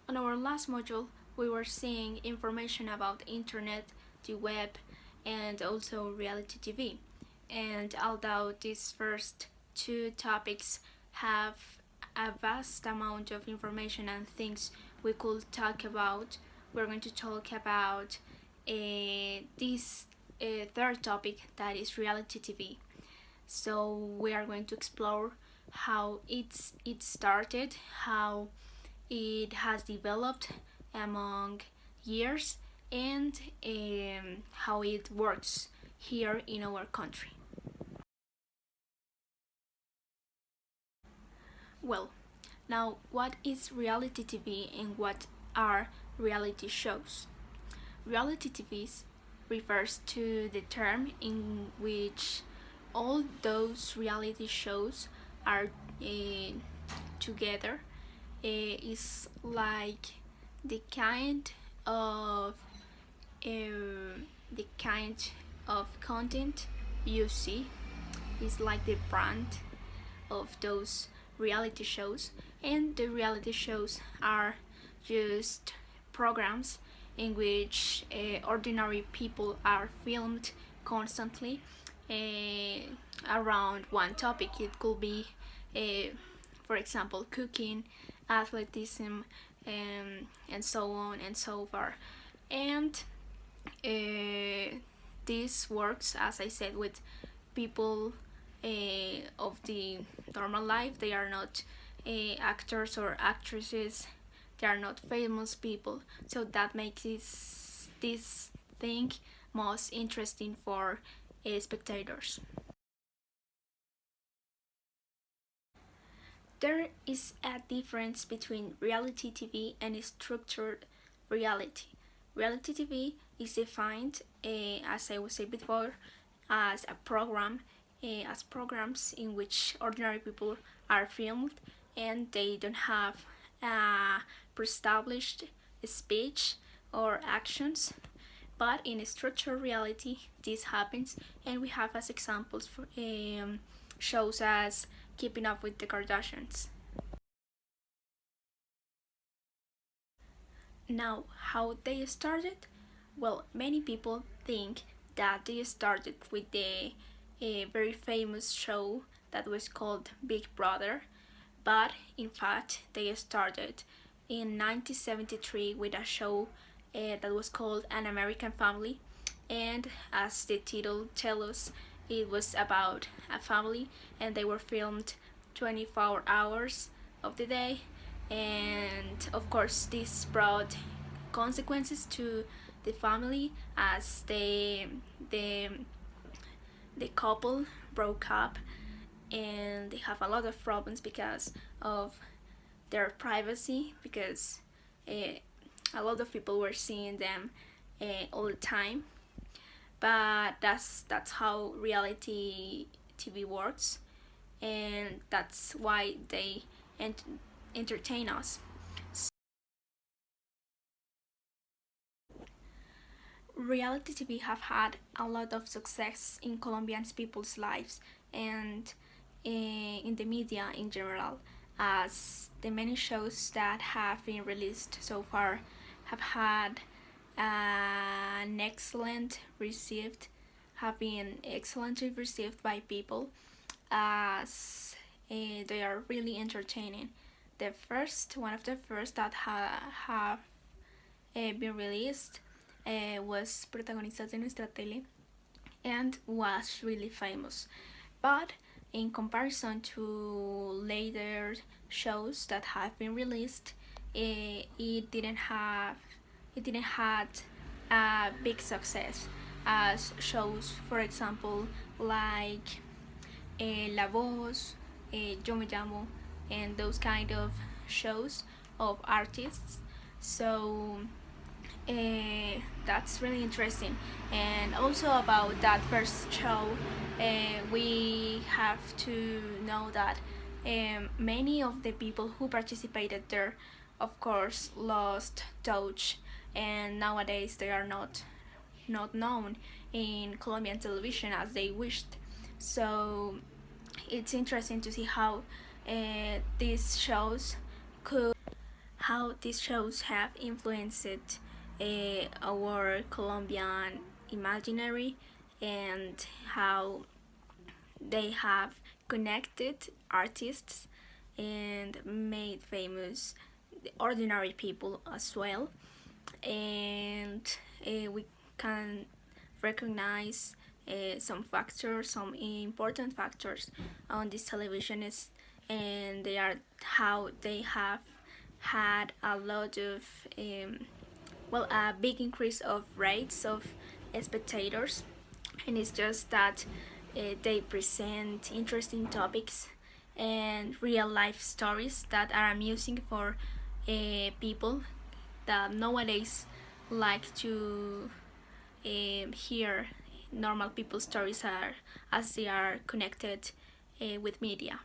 On our last module, we were seeing information about internet, the web, and also reality TV. And although these first two topics have a vast amount of information and things we could talk about, we're going to talk about this third topic, that is reality TV. So we are going to explore how it started, how it has developed among years, and how it works here in our country. Well, now what is reality TV and what are reality shows? Reality TV refers to the term in which all those reality shows are together. Is like the kind of the kind of content you see is like the brand of those reality shows, and the reality shows are just programs in which ordinary people are filmed constantly around one topic. It could be, for example, cooking, athleticism, and so on and so forth. And this works, as I said, with people of the normal life. They are not actors or actresses. They are not famous people. So that makes this thing most interesting for spectators. There is a difference between reality TV and structured reality. Reality TV is defined, as I was saying before, as a program, as programs in which ordinary people are filmed and they don't have pre-established speech or actions. But in structured reality, this happens, and we have as examples for shows as Keeping Up with the Kardashians. Now, how they started? Well, many people think that they started with a very famous show that was called Big Brother, but in fact, they started in 1973 with a show that was called An American Family, and as the title tells us, it was about a family, and they were filmed 24 hours of the day. And of course, this brought consequences to the family, as the couple broke up, and they have a lot of problems because of their privacy, because a lot of people were seeing them all the time. But that's how reality TV works, and that's why they entertain us. Reality TV have had a lot of success in Colombian people's lives and in the media in general, as the many shows that have been released so far have had an excellent received have been excellently received by people, as they are really entertaining. The first one of the first that have been released was Protagonistas de Nuestra Tele, and was really famous. But in comparison to later shows that have been released, it didn't had a big success as shows, for example, like La Voz, Yo Me Llamo, and those kind of shows of artists. So that's really interesting. And also about that first show, we have to know that many of the people who participated there, of course, lost touch, and nowadays they are not known in Colombian television as they wished. So it's interesting to see how these shows could how these shows have influenced our Colombian imaginary, and how they have connected artists and made famous ordinary people as well. And we can recognize some important factors on this television is, and they are how they have had a lot of a big increase of rates of spectators. And it's just that they present interesting topics and real life stories that are amusing for people that nowadays like to hear normal people's stories are as they are connected with media.